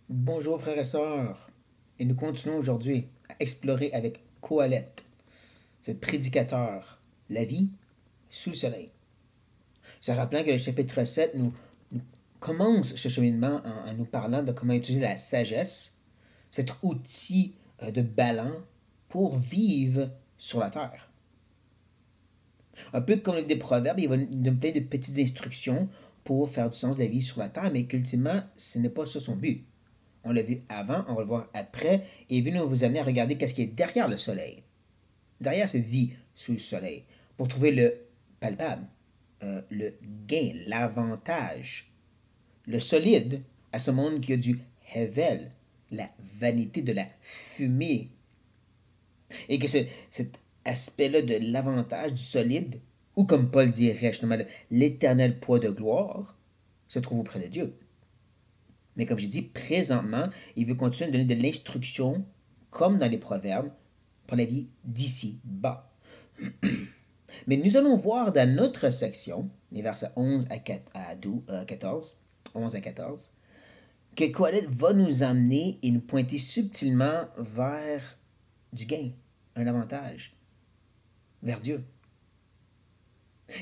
Bonjour frères et sœurs, et nous continuons aujourd'hui à explorer avec Coalette, cette prédicateur, la vie sous le soleil. Se rappelant que le chapitre 7 nous commence ce cheminement en nous parlant de comment utiliser la sagesse, cet outil de ballon pour vivre sur la terre. Un peu comme le livre des Proverbes, il va nous donner plein de petites instructions pour faire du sens de la vie sur la terre, mais qu'ultimement, ce n'est pas ça son but. On l'a vu avant, on va le voir après, et il veut nous vous amener à regarder qu'est-ce qui est derrière le soleil, derrière cette vie sous le soleil, pour trouver le palpable, le gain, l'avantage, le solide à ce monde qui a du hevel, la vanité de la fumée, et que cet aspect-là de l'avantage, du solide, ou comme Paul dirait justement, l'éternel poids de gloire, se trouve auprès de Dieu. Mais comme j'ai dit, présentement, il veut continuer à donner de l'instruction, comme dans les proverbes, pour la vie d'ici bas. Mais nous allons voir dans notre section, les versets 11 à 12, 14, 11 à 14, que Coëlette va nous amener et nous pointer subtilement vers du gain, un avantage, vers Dieu.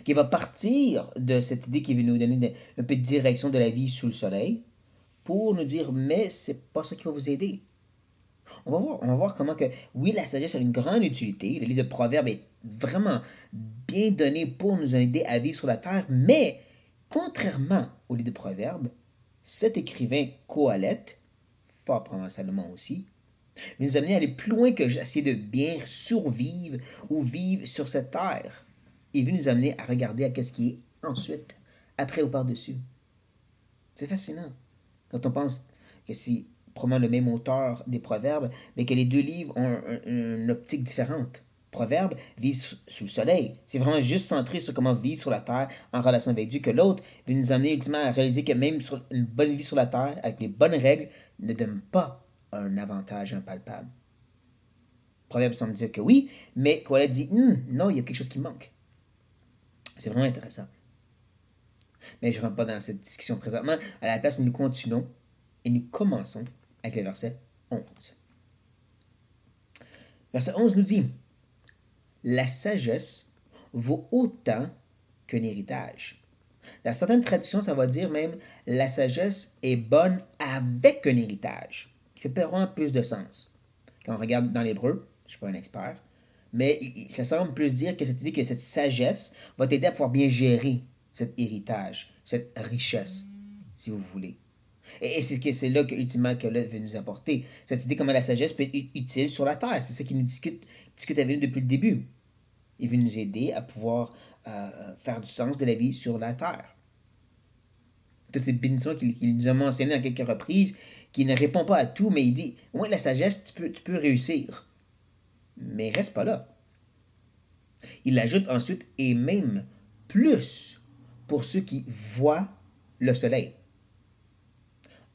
Qui va partir de cette idée qui veut nous donner un peu de direction de la vie sous le soleil, pour nous dire, mais c'est pas ça qui va vous aider. On va voir comment que, oui, la sagesse a une grande utilité. Le livre de Proverbes est vraiment bien donné pour nous aider à vivre sur la terre, mais contrairement au livre de Proverbes, cet écrivain Coalette, fort probablement Salomon aussi, nous amener à aller plus loin que j'essaie de bien survivre ou vivre sur cette terre. Il veut nous amener à regarder à ce qui est ensuite, après ou par-dessus. C'est fascinant quand on pense que c'est probablement le même auteur des Proverbes, mais que les deux livres ont une optique différente. Proverbes vivent sous le soleil. C'est vraiment juste centré sur comment vivre sur la terre en relation avec Dieu, que l'autre veut nous amener ultimement à réaliser que même sur une bonne vie sur la terre, avec les bonnes règles, ne donne pas un avantage impalpable. Proverbe semble dire que oui, mais Colette dit non, il y a quelque chose qui manque. C'est vraiment intéressant. Mais je ne rentre pas dans cette discussion présentement. À la place, nous continuons et nous commençons avec le verset 11. Verset 11 nous dit, la sagesse vaut autant qu'un héritage. Dans certaines traductions, ça va dire même la sagesse est bonne avec un héritage, qui fait vraiment plus de sens. Quand on regarde dans l'hébreu, je ne suis pas un expert, mais ça semble plus dire que cette idée que cette sagesse va t'aider à pouvoir bien gérer cet héritage, cette richesse, si vous voulez. Et c'est là que, ultimement, que l'œuvre veut nous apporter. Cette idée comment la sagesse peut être utile sur la terre. C'est ça qu'il nous discute avec nous depuis le début. Il veut nous aider à pouvoir faire du sens de la vie sur la terre. Toutes ces bénédictions qu'il nous a mentionnées à quelques reprises, qui ne répond pas à tout, mais il dit, ouais, la sagesse, tu peux réussir. Mais reste pas là. Il ajoute ensuite, et même plus pour ceux qui voient le soleil.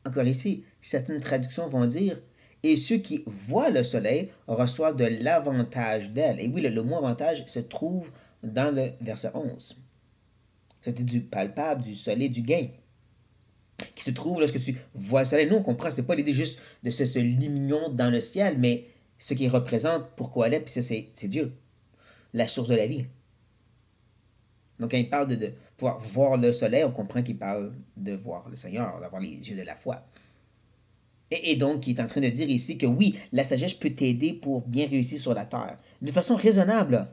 Encore ici, certaines traductions vont dire et ceux qui voient le soleil reçoivent de l'avantage d'elle. Et oui, le mot avantage se trouve dans le verset 11. C'était du palpable, du soleil, du gain qui se trouve lorsque tu vois le soleil. Nous, on comprend, c'est pas l'idée juste de ce lumignon dans le ciel, mais ce qui représente pourquoi elle est, puis ça, c'est Dieu, la source de la vie. Donc, quand il parle de pouvoir voir le soleil, on comprend qu'il parle de voir le Seigneur, d'avoir les yeux de la foi. Et donc, il est en train de dire ici que oui, la sagesse peut t'aider pour bien réussir sur la terre. De façon raisonnable.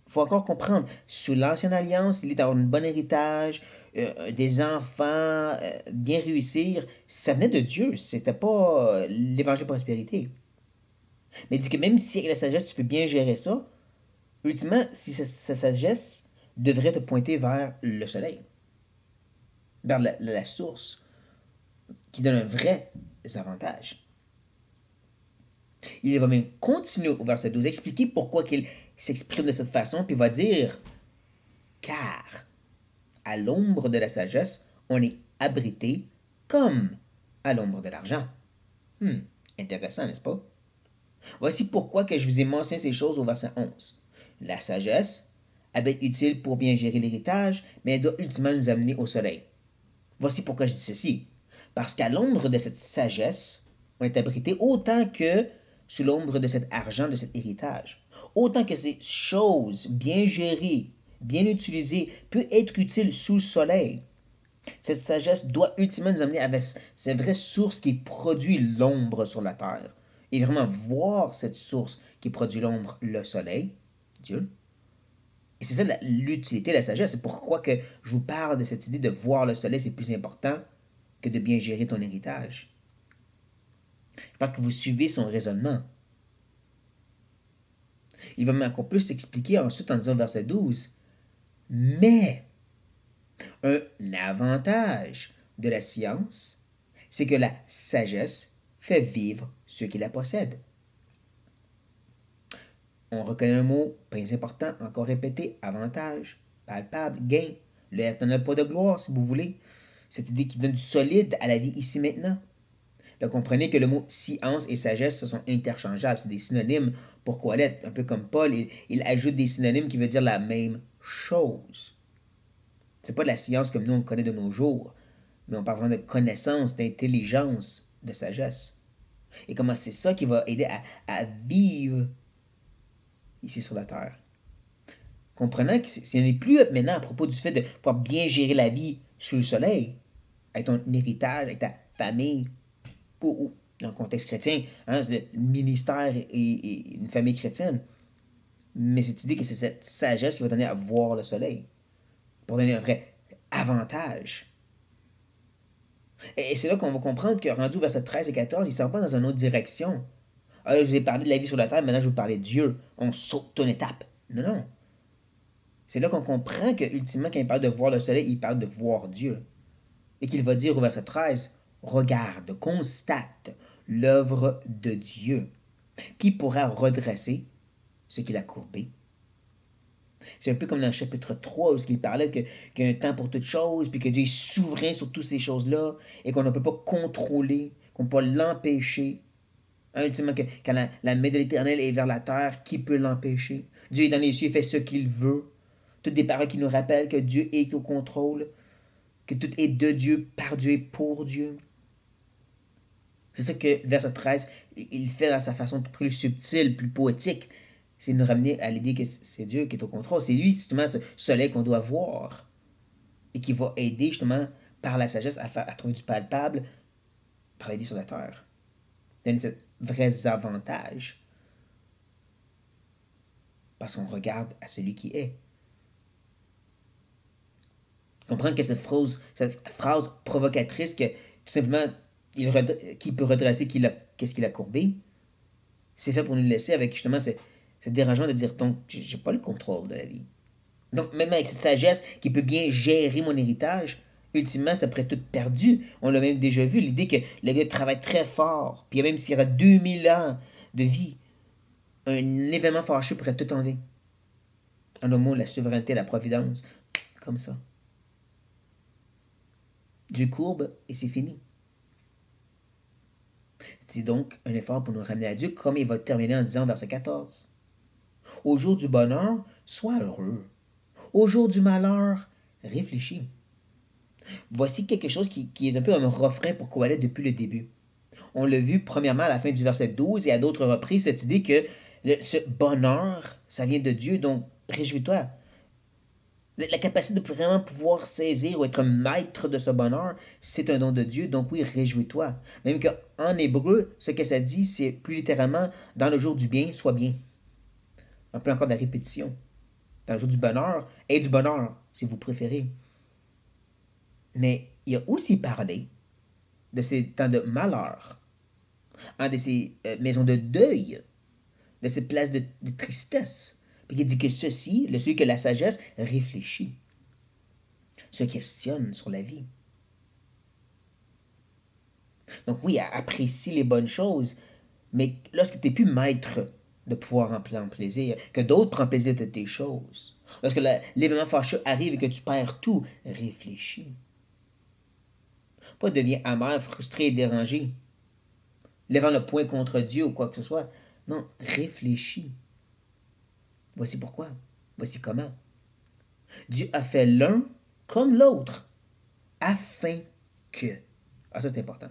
Il faut encore comprendre. Sous l'Ancienne Alliance, il est d'avoir un bon héritage, des enfants, bien réussir. Ça venait de Dieu. C'était pas l'évangile de prospérité. Mais il dit que même si avec la sagesse, tu peux bien gérer ça, ultimement, si sa sagesse devrait te pointer vers le soleil, vers la source, qui donne un vrai avantage. Il va même continuer au verset 12, expliquer pourquoi il s'exprime de cette façon, puis il va dire, car à l'ombre de la sagesse, on est abrité comme à l'ombre de l'argent. Intéressant, n'est-ce pas? Voici pourquoi que je vous ai mentionné ces choses au verset 11. La sagesse, elle va être utile pour bien gérer l'héritage, mais elle doit ultimement nous amener au soleil. Voici pourquoi je dis ceci. Parce qu'à l'ombre de cette sagesse, on est abrité autant que sous l'ombre de cet argent, de cet héritage. Autant que ces choses bien gérées, bien utilisées, peut être utiles sous le soleil. Cette sagesse doit ultimement nous amener à cette vraie source qui produit l'ombre sur la terre. Et vraiment voir cette source qui produit l'ombre, le soleil, Dieu. Et c'est ça l'utilité de la sagesse. C'est pourquoi que je vous parle de cette idée de voir le soleil, c'est plus important que de bien gérer ton héritage. Je pense que vous suivez son raisonnement. Il va encore plus s'expliquer ensuite en disant au verset 12, mais un avantage de la science, c'est que la sagesse fait vivre ceux qui la possèdent. On reconnaît un mot très important, encore répété, avantage, palpable, gain. Le éternel pas de gloire, si vous voulez. Cette idée qui donne du solide à la vie ici maintenant. Là, comprenez que le mot science et sagesse, ce sont interchangeables. C'est des synonymes pour Coëlette. Un peu comme Paul, il ajoute des synonymes qui veulent dire la même chose. C'est pas de la science comme nous on connaît de nos jours, mais on parle vraiment de connaissance, d'intelligence, de sagesse. Et comment c'est ça qui va aider à vivre ici sur la terre. Comprenant que ce n'est plus maintenant à propos du fait de pouvoir bien gérer la vie sous le soleil, avec ton héritage, avec ta famille, ou dans le contexte chrétien, hein, le ministère et une famille chrétienne. Mais cette idée que c'est cette sagesse qui va donner à voir le soleil, pour donner un vrai avantage. Et c'est là qu'on va comprendre que rendu au verset 13 et 14, il ne s'en va dans une autre direction. Ah, là, je vous ai parlé de la vie sur la terre, maintenant je vais vous parler de Dieu. On saute une étape. Non, non. C'est là qu'on comprend que, ultimement, quand il parle de voir le soleil, il parle de voir Dieu. Et qu'il va dire au verset 13, regarde, constate l'œuvre de Dieu. Qui pourra redresser ce qu'il a courbé? C'est un peu comme dans le chapitre 3 où il parlait qu'il y a un temps pour toutes choses, puis que Dieu est souverain sur toutes ces choses-là, et qu'on ne peut pas contrôler, qu'on ne peut pas l'empêcher. Hein, ultimement, que, quand la main de l'Éternel est vers la terre, qui peut l'empêcher? Dieu est dans les cieux, il fait ce qu'il veut. Toutes des paroles qui nous rappellent que Dieu est au contrôle, que tout est de Dieu, par Dieu et pour Dieu. C'est ça que verset 13, il fait dans sa façon plus subtile, plus poétique. C'est de nous ramener à l'idée que c'est Dieu qui est au contrôle. C'est lui, justement, ce soleil qu'on doit voir et qui va aider, justement, par la sagesse à trouver du palpable par la vie sur la terre. Donner ce vrais avantage. Parce qu'on regarde à celui qui est. Comprendre que cette phrase provocatrice que, tout simplement, qui peut redresser qu'est-ce qu'il a courbé, c'est fait pour nous laisser avec, justement, ce dérangement de dire, donc, j'ai pas le contrôle de la vie. Donc, même avec cette sagesse qui peut bien gérer mon héritage, ultimement, ça pourrait être tout perdu. On l'a même déjà vu, l'idée que le gars travaille très fort, puis même s'il y aura 2000 ans de vie, un événement fâcheux pourrait tout enlever. En un mot, la souveraineté, la providence, comme ça. Dieu courbe et c'est fini. C'est donc un effort pour nous ramener à Dieu, comme il va terminer en disant verset 14. Au jour du bonheur, sois heureux. Au jour du malheur, réfléchis. Voici quelque chose qui est un peu un refrain pour Coëlette depuis le début. On l'a vu premièrement à la fin du verset 12 et à d'autres reprises, cette idée que ce bonheur, ça vient de Dieu, donc réjouis-toi. La capacité de vraiment pouvoir saisir ou être maître de ce bonheur, c'est un don de Dieu, donc oui, réjouis-toi. Même qu'en hébreu, ce que ça dit, c'est plus littéralement, dans le jour du bien, sois bien. Un peu encore de la répétition. Dans le jour du bonheur, et du bonheur, si vous préférez. Mais il a aussi parlé de ces temps de malheur, de ces maisons de deuil, de ces places de tristesse. Puis il dit que ceci, celui que la sagesse réfléchit, se questionne sur la vie. Donc oui, apprécie les bonnes choses, mais lorsque tu n'es plus maître de pouvoir en prendre plaisir, que d'autres prennent plaisir de tes choses, lorsque l'événement fâcheux arrive et que tu perds tout, réfléchis. Pas deviens amer, frustré et dérangé, levant le poing contre Dieu ou quoi que ce soit. Non, réfléchis. Voici pourquoi. Voici comment. Dieu a fait l'un comme l'autre, afin que. Ah, ça, c'est important.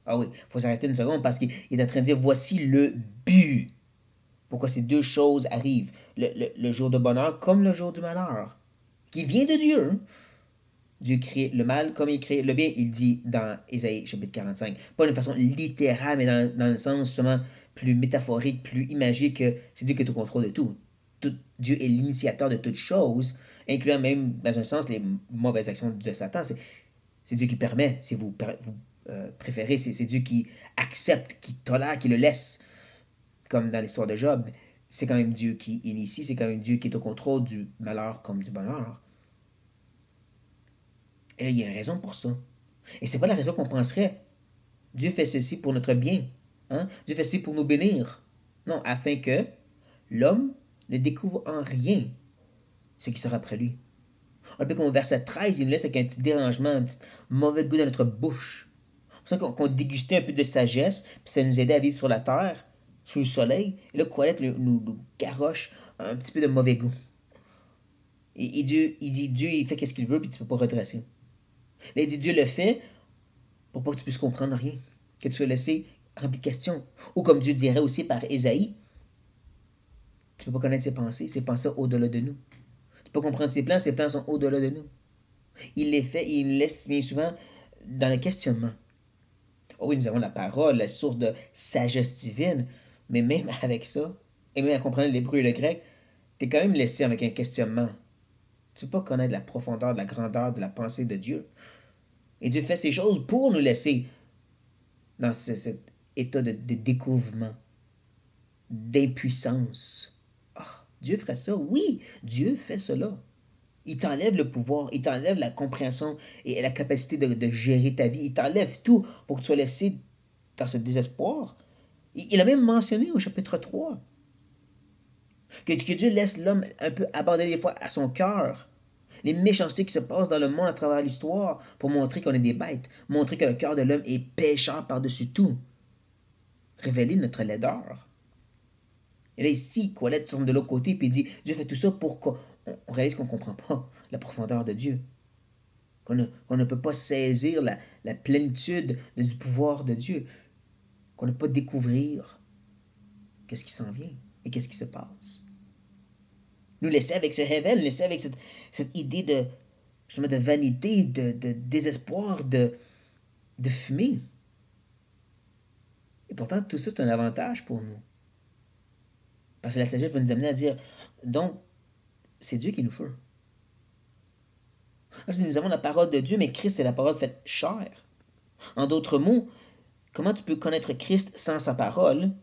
Ah oui, il faut s'arrêter une seconde parce qu'il est en train de dire voici le but. Pourquoi ces deux choses arrivent. Le jour de bonheur comme le jour du malheur. Qui vient de Dieu. Hein. Dieu crée le mal comme il crée le bien. Il dit dans Ésaïe chapitre 45. Pas d'une façon littérale, mais dans le sens justement plus métaphorique, plus imagé que c'est Dieu qui est au contrôle de tout. Dieu est l'initiateur de toutes choses, incluant même, dans un sens, les mauvaises actions de Satan. C'est Dieu qui permet, si vous préférez, c'est Dieu qui accepte, qui tolère, qui le laisse, comme dans l'histoire de Job. C'est quand même Dieu qui initie, c'est quand même Dieu qui est au contrôle du malheur comme du bonheur. Et là, il y a une raison pour ça. Et c'est pas la raison qu'on penserait. Dieu fait ceci pour notre bien. Hein? Dieu fait ceci pour nous bénir. Non, afin que l'homme ne découvre en rien ce qui sera après lui. Un peu comme au verset 13, il nous laisse avec un petit dérangement, un petit mauvais goût dans notre bouche. C'est pour ça qu'on dégustait un peu de sagesse, puis ça nous aidait à vivre sur la terre, sous le soleil. Et là, Colette nous garoche un petit peu de mauvais goût. Et Dieu, il dit, Dieu, il fait qu'est-ce qu'il veut, puis tu peux pas redresser. Là, il dit, Dieu le fait pour pas que tu puisses comprendre rien, que tu sois laissé rempli de questions. Ou comme Dieu dirait aussi par Ésaïe, tu peux pas connaître ses pensées au-delà de nous. Tu peux pas comprendre ses plans sont au-delà de nous. Il les fait, il les laisse bien souvent dans le questionnement. Oh oui, nous avons la parole, la source de sagesse divine, mais même avec ça, et même à comprendre l'hébreu et le grec, tu es quand même laissé avec un questionnement. Tu ne peux pas connaître la profondeur, la grandeur de la pensée de Dieu. Et Dieu fait ces choses pour nous laisser dans cet état de découvrement, d'impuissance. Oh, Dieu ferait ça? Oui, Dieu fait cela. Il t'enlève le pouvoir, il t'enlève la compréhension et la capacité de gérer ta vie. Il t'enlève tout pour que tu sois laissé dans ce désespoir. Il a même mentionné au chapitre 3 que Dieu laisse l'homme un peu abandonné des fois à son cœur. Les méchancetés qui se passent dans le monde à travers l'histoire pour montrer qu'on est des bêtes, montrer que le cœur de l'homme est pécheur par-dessus tout, révéler notre laideur. Et là, ici, Colette tourne de l'autre côté et dit Dieu fait tout ça pour qu'on réalise qu'on ne comprend pas la profondeur de Dieu, qu'on ne peut pas saisir la plénitude du pouvoir de Dieu, qu'on ne peut pas découvrir qu'est-ce qui s'en vient et qu'est-ce qui se passe. Nous laisser avec ce révèle, nous laisser avec cette idée de, justement, de vanité, de désespoir, de fumée. Et pourtant, tout ça, c'est un avantage pour nous. Parce que la sagesse va nous amener à dire, donc, c'est Dieu qui nous fait. Nous avons la parole de Dieu, mais Christ, c'est la parole faite chair. En d'autres mots, comment tu peux connaître Christ sans sa parole?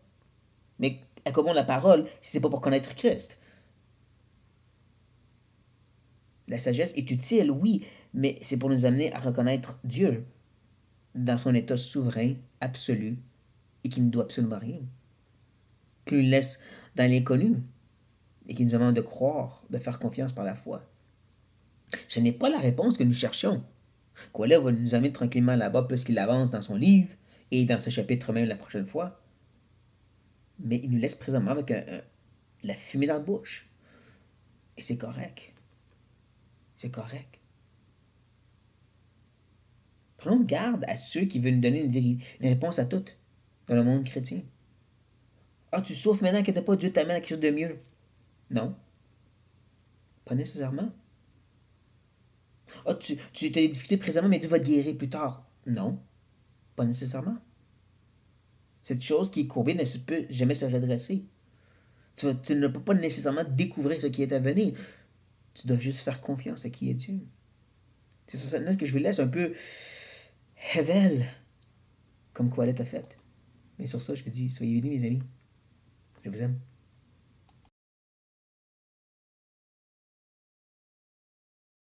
Mais à quoi bon la parole si c'est pas pour connaître Christ? La sagesse est utile, oui, mais c'est pour nous amener à reconnaître Dieu dans son état souverain, absolu, et qui ne doit absolument rien. Qui nous laisse dans l'inconnu et qui nous demande de croire, de faire confiance par la foi. Ce n'est pas la réponse que nous cherchions. Quoi va nous amener tranquillement là-bas plus qu'il avance dans son livre et dans ce chapitre même la prochaine fois. Mais il nous laisse présentement avec la fumée dans la bouche. Et c'est correct. C'est correct. Prenons garde à ceux qui veulent nous donner une réponse à toutes dans le monde chrétien. Ah, tu souffres maintenant que t'as pas, Dieu t'amène à quelque chose de mieux. Non, pas nécessairement. Ah, tu as des difficultés présentement, mais Dieu va te guérir plus tard. Non, pas nécessairement. Cette chose qui est courbée ne peut jamais se redresser. Tu ne peux pas nécessairement découvrir ce qui est à venir. Tu dois juste faire confiance à qui est Dieu. C'est sur cette note que je vous laisse un peu révèle comme quoi elle est faite. Mais sur ça, je vous dis, soyez bénis, mes amis. Je vous aime.